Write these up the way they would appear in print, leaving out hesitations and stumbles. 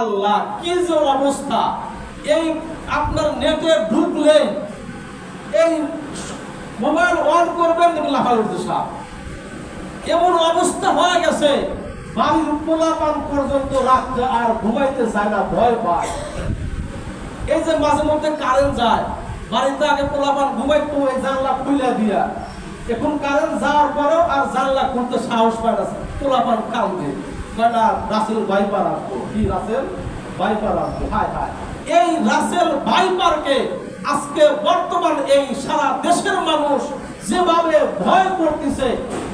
আল্লাহ কি যে অবস্থা! এই আপনার নেটে ঢুকলে এই মোবাইল অন করবেন লাফাল উঠতে সাপ, এমন অবস্থা হয়ে গেছে বাড়ির পোলাপান পর্যন্ত রাখতে আর ঘুমাইতে চায় না, ভয় পায়। এই যে মাঝে মধ্যে কারেন্ট যায়, বাড়িতে আগে পোলাপান ঘুমাইতো ওই জানলা খুলে দিয়া, এখন কারেন্ট যাওয়ার পরেও আর জানলা খুলতে সাহস পায় না, পোলাপান কান্দে রাসেল ভাইপার আসবো, কি রাসেল ভাইপার আসবো। হায় হায়, এই রাসেল ভাইপারকে আজকে বর্তমান এই সারা দেশের মানুষ যেভাবে ভয় করতেছে,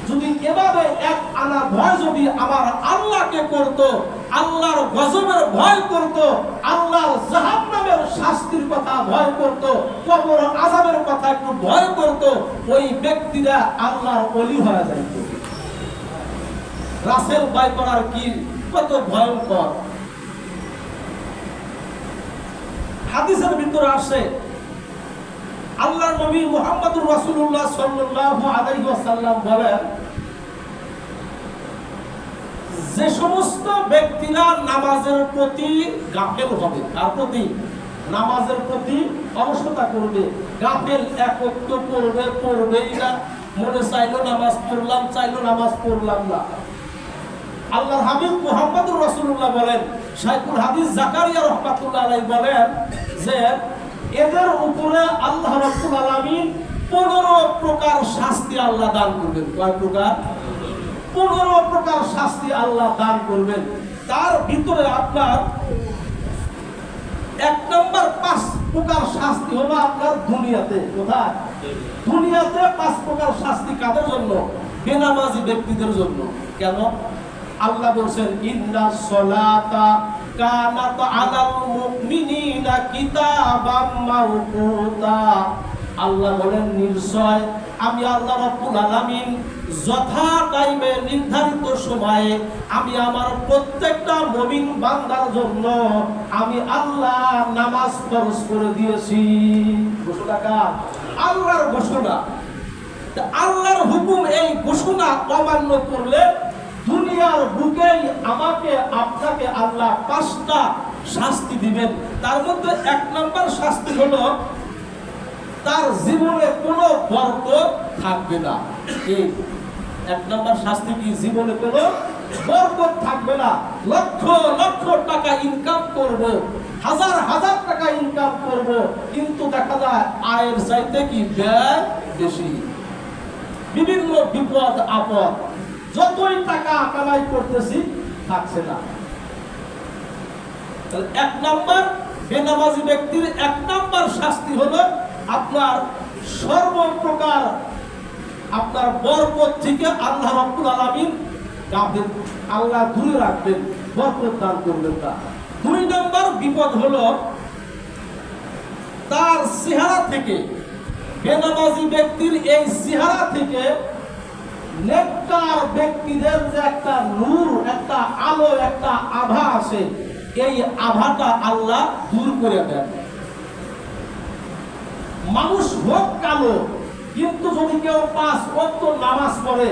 যদি এভাবে এক আনা ভয় যদি আমার আল্লাহকে করত, আল্লাহর গজবের ভয় করত, আল্লাহর জাহান্নামের শাস্তির কথা ভয় করত, কবর আযাবের কথা একটু ভয় করত, ওই ব্যক্তিরা আল্লাহর ওলি হয়ে যাইত। রাসেল ভাইপার কি কত ভয়ঙ্কর! হাদিসের ভিতরে আসে আল্লাহর নবী মুহাম্মদুর রাসূলুল্লাহ সাল্লাল্লাহু আলাইহি ওয়াসাল্লাম বলেন, যে সমস্ত ব্যক্তিরা নামাজের প্রতি গাফেল হবে, তার প্রতি নামাজের প্রতি অলসতা করবে, গাফেল, একত্ব পড়বেই না, মনে চাইলো নামাজ পড়লাম, চাইলো নামাজ পড়লাম না। আল্লাহর হাবিব মুহাম্মদুর রাসূলুল্লাহ বলেন, শাইখুল হাদিস জাকারিয়া রাহমাতুল্লাহ আলাইহি বলেন যে এদের উপরে আল্লাহ রাব্বুল আলামিন 15 প্রকার শাস্তি আল্লাহ দান করবেন। কয় প্রকার? 15 প্রকার শাস্তি আল্লাহ দান করবেন। তার ভিতরে আপনার 1 নম্বর 5 প্রকার শাস্তি হলো আপনার দুনিয়াতে। কোথায়? দুনিয়াতে 5 প্রকার শাস্তি কাদের জন্য? বেনামাজি ব্যক্তিদের জন্য। কেন? আল্লাহ বলেন, ইন্নাস সালাতা কানাত আলাল মুমিনিনা কিতাবাম মাওকুতা। আল্লাহ বলেন, নিশ্চয় আমি আল্লাহ রাব্বুল আলামিন যথা টাইমে নির্ধারিত সময়ে আমি আমার প্রত্যেকটা মুমিন বান্দার জন্য আমি আল্লাহ নামাজ ফরজ করে দিয়েছি। ঘোষণা কার? আল্লাহর ঘোষণা। আল্লাহর হুকুম, এই ঘোষণা অমান্য করলে দুনিয়ার বুকেই আমাকে আপনাকে আল্লাহ 5টা শাস্তি দিবেন। তার মধ্যে 1 নম্বর শাস্তি হলো তার জীবনে কোনো বরকত থাকবে না। এই 1 নম্বর শাস্তি কি? জীবনে কোনো বরকত থাকবে না। লক্ষ লক্ষ টাকা ইনকাম করব, হাজার হাজার টাকা ইনকাম করব, কিন্তু দেখা যায় আয়ের চাইতে কি ব্যয় বেশি। বিভিন্ন বিপদ আপদ, যতই টাকা কামাই করতেছি থাকছে না। 1 নম্বর বেনামাজি ব্যক্তির 1 নম্বর শাস্তি হলো আপনার সর্বপ্রকার আপনার বরকত থেকে আল্লাহ রাব্বুল আলামিন গাফেল, আল্লাহ দূরে রাখবেন, বরকত দান করবেন না। 2 নম্বর বিপদ হলো তার চেহারা থেকে, বেনামাজি ব্যক্তির এই চেহারা থেকে নেককার ব্যক্তিদের যে একটা নূর, একটা আলো, একটা আভা আছে, এই আভাটা আল্লাহ দূর করে দেন। মানুষ হোক কালো, কিন্তু যদি কেউ 5 ওয়াক্ত নামাজ পড়ে,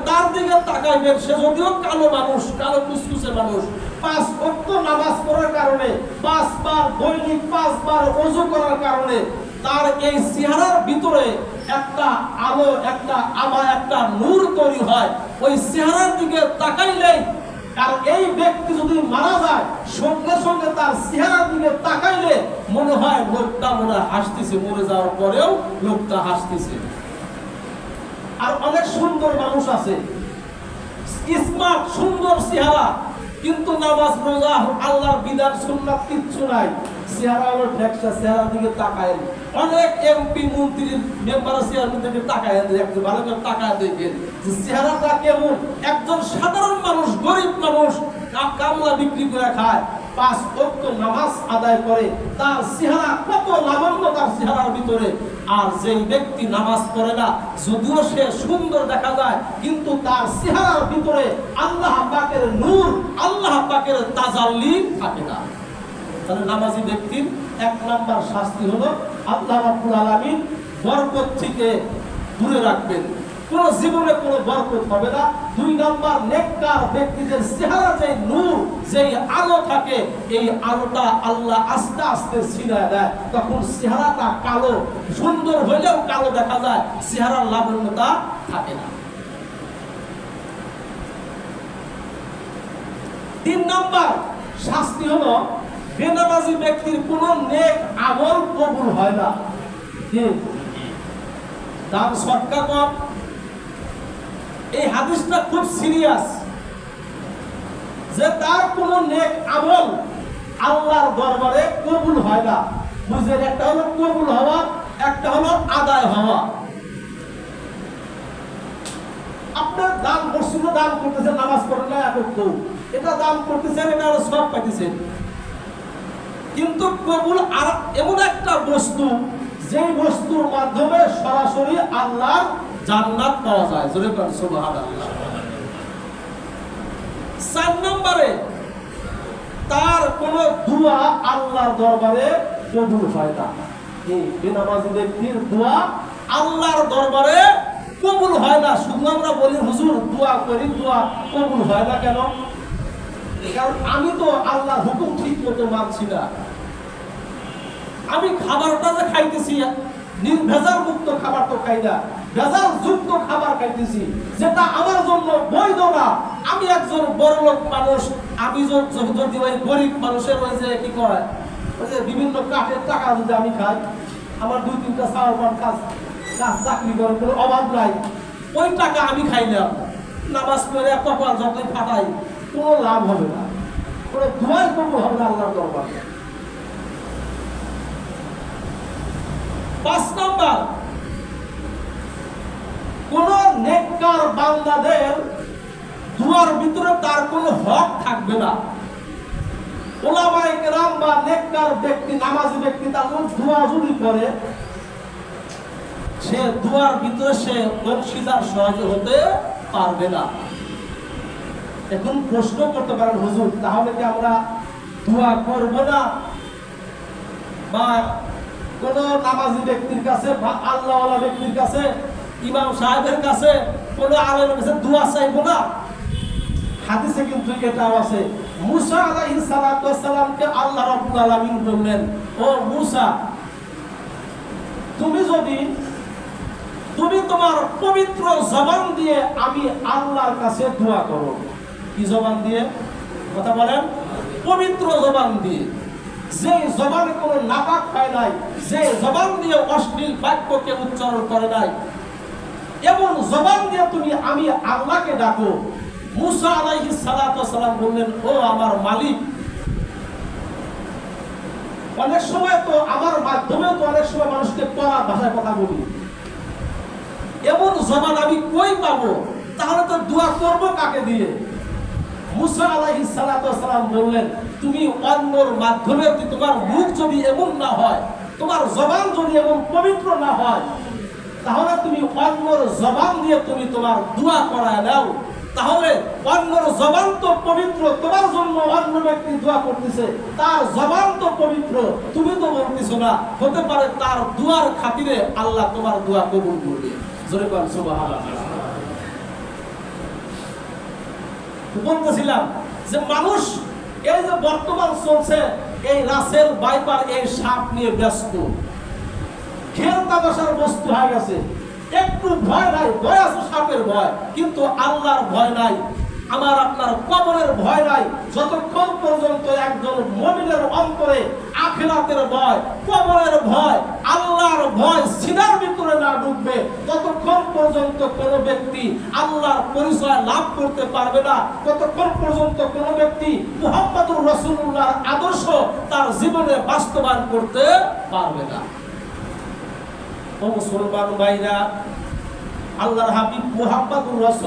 তার দিকে তাকাইবেন, সে যদিও কালো মানুষ, কালো কুচকুচে মানুষ, 5 ওয়াক্ত নামাজ পড়ার কারণে, 5 বার দৈনিক 5 বার ওযু করার কারণে তার এই চেহারার ভিতরে একটা আলো, একটা আভা, একটা নূর তৈরি হয়। ওই চেহারার দিকে তাকাইলেই, আর এই ব্যক্তি যদি মারা যায়, সঙ্গে সঙ্গে তার চেহারার দিকে তাকাইলে মনে হয় লোকটা মনে হয় হাসতেছে, মরে যাওয়ার পরেও লোকটা হাসতেছে। আর অনেক সুন্দর মানুষ আছে, স্মার্ট, সুন্দর চেহারা, কিন্তু নামাজ রোজা আল্লাহর বিধান সুন্নাত কিচ্ছু নাই, চেহারা হলো ঠেকসা, চেহারার দিকে তাকায়। অনেক এমপি মন্ত্রীর মেম্বার চেহারার দিকে তাকায়, একটু ভালো করে তাকায় দেখেন যে চেহারাটা কেমন। একজন সাধারণ মানুষ, গরিব মানুষ, কামলা বিক্রি করে খায়, 5 ওয়াক্ত নামাজ আদায় করে, তার চেহারা কত লাবণ্য তার চেহারার ভিতরে। আর যে ব্যক্তি নামাজ পড়ে না, যদিও সে সুন্দর দেখা যায়, কিন্তু তার চেহারার ভিতরে আল্লাহ পাকের নূর, আল্লাহ পাকের তাজাল্লি থাকে না। তাহলে নামাজি ব্যক্তির 1 নম্বর শাস্তি হলো আল্লাহ রাব্বুল আলামিন বরকত থেকে দূরে রাখবেন। কোন জীবনে কোনো বরকত হবে না। 2 নাম্বার, নেককার ব্যক্তিদের চেহারা যে নূর, যে আলো থাকে, এই আলোটা আল্লাহ আস্তে আস্তে ছিনায় দেয়, তখন চেহারাটা কালো, সুন্দর হইলেও কালো দেখা যায়, চেহারার লাবণ্যতা থাকে না। 3 নাম্বার শাস্তি হলো বেনামাজি ব্যক্তির কোন নেক আমল কবুল হয় না। দান সদকা কম। এই হাদিসটা খুব সিরিয়াস, যে তার কোন নেক আমল আল্লাহর দরবারে কবুল হয় না। বুঝলেন, একটা হলো কবুল হওয়া, একটা হলো আদায় হওয়া। আপনার দান মসজিদে দান করতেছেন, নামাজ পড়েন না একত্র, এটা দান করতেছেন, এটা হলো সব পাইতেছেন, কিন্তু কবুল আর এমন একটা বস্তু, যেই বস্তুর মাধ্যমে সরাসরি আল্লাহর জান্নাত পাওয়া যায়। জোরে বলেন সুবহানাল্লাহ। 4 নম্বরে, তার কোন দোয়া আল্লাহর দরবারে কবুল হয় না। এই বেনামাজি ব্যক্তির দোয়া আল্লাহর দরবারে কবুল হয় না। শুধু আমরা বলি হুজুর দোয়া করি, দোয়া কবুল হয় না কেন? কারণ আমি তো আল্লাহর হুকুম ঠিক মতো মানছি না। আমি খাবারটা যে খাইতেছি, নির্ভেজাল মুক্ত খাবার তো খাই না, ভেজাল যুক্ত খাবার খাইতেছি, যেটা আমার জন্য বৈধ না। আমি একজন বড়লোক মানুষ, আমি যদি ওই গরিব মানুষের ওই যে কি করে, ওই যে বিভিন্ন কাঠের টাকা যদি আমি খাই, আমার 2-3টা সাওয়ার কাজ চাকরি করে, কোনো অভাব নাই, ওই টাকা আমি খাইলাম, নামাজ পড়ে কপাল যতই ফাটাই, কোনো লাভ হবে না, কোনো দোয়াই কবুল হবে না আল্লাহর দরবারে। 5 নাম্বার, কোন নেককার বান্দাদের দুয়ার ভিতরে তার কোনো হক থাকবে না। ওলামায়ে কেরাম বা নেককার ব্যক্তি, নামাজি ব্যক্তি, তার দোয়া যদি করে, সে দুয়ার ভিতরে সে অংশীদার সহজে হতে পারবে না। এখন প্রশ্ন করতে পারেন, হুজুর তাহলে কি আমরা দোয়া করব না? বা কোন নামাজি ব্যক্তির কাছে বা আল্লাহওয়ালা ব্যক্তির কাছে, ইমাম সাহেবের কাছে, কোন আলেমের কাছে দোয়া চাইবো না? হাদিসে কিন্তু এটাও আছে। মুসা আলাইহিস সালাতু ওয়াস সালামকে আল্লাহ রাব্বুল আলামিন বললেন, ও মুসা, তুমি তোমার পবিত্র জবান দিয়ে আমি আল্লাহর কাছে দোয়া করো। কি জবান দিয়ে? কথা বলেন। পবিত্র জবান দিয়ে, যে জবানে কোনো নাপাক হয় নাই, যে জবান দিয়ে অশ্লীল বাক্যকে উচ্চারণ করে নাই, এমন জবান দিয়ে তুমি আমি আল্লাহকে ডাকো। মুসা আলাইহিস সালাতু ওয়াস সালাম বললেন, ও আমার মালিক, অনেক সময় তো আমার মাধ্যমে তো অনেক সময় মানুষকে কড়া ভাষায় কথা বলি, এমন জবান আমি কই পাবো? তাহলে তো দোয়া করব কাকে দিয়ে? মুসা আলাইহিস সালাতু ওয়াস সালাম বললেন, তুমি অন্যর মাধ্যমে, তোমার মুখ যদি এমন না হয়, তোমার জবান যদি এমন পবিত্র না হয়, তাহলে তুমি অন্যর জবান দিয়ে তুমি তোমার দোয়া করায় নাও। তাহলে অন্যর জবান তো পবিত্র, তোমার জন্য অন্য ব্যক্তি দোয়া করতেছে, তার জবান তো পবিত্র, তুমি তো বলতেছো না, হতে পারে তার দোয়ার খাতিরে আল্লাহ তোমার দোয়া কবুল করবে। জোরে বলেন সুবহানাল্লাহ। বলতেছিলাম যে মানুষ এই যে বর্তমান চলছে, এই রাসেল ভাইপার, এই সাপ নিয়ে ব্যস্ত, খেল তামাশার বস্তু হয়ে গেছে। একটু ভয় নাই, ভয় আছে সাপের ভয়, কিন্তু আল্লাহর ভয় নাই, আমার আপনার কবরের ভয় নাই। যতক্ষণ পর্যন্ত একজন মুমিনের অন্তরে আখিরাতের ভয়, কবরের ভয়, আল্লাহর ভয় সিনার ভিতরে না ঢুকবে, ততক্ষণ পর্যন্ত কোন ব্যক্তি আল্লাহর পরিচয় লাভ করতে পারবে না। ততক্ষণ পর্যন্ত কোন ব্যক্তি মুহাম্মদুর রাসূলুল্লাহর আদর্শ তার জীবনে বাস্তবায়ন করতে পারবে না। ও মুসলমান ভাইরা, আল্লাহর হাবিব মুহাম্মদুর রাসূল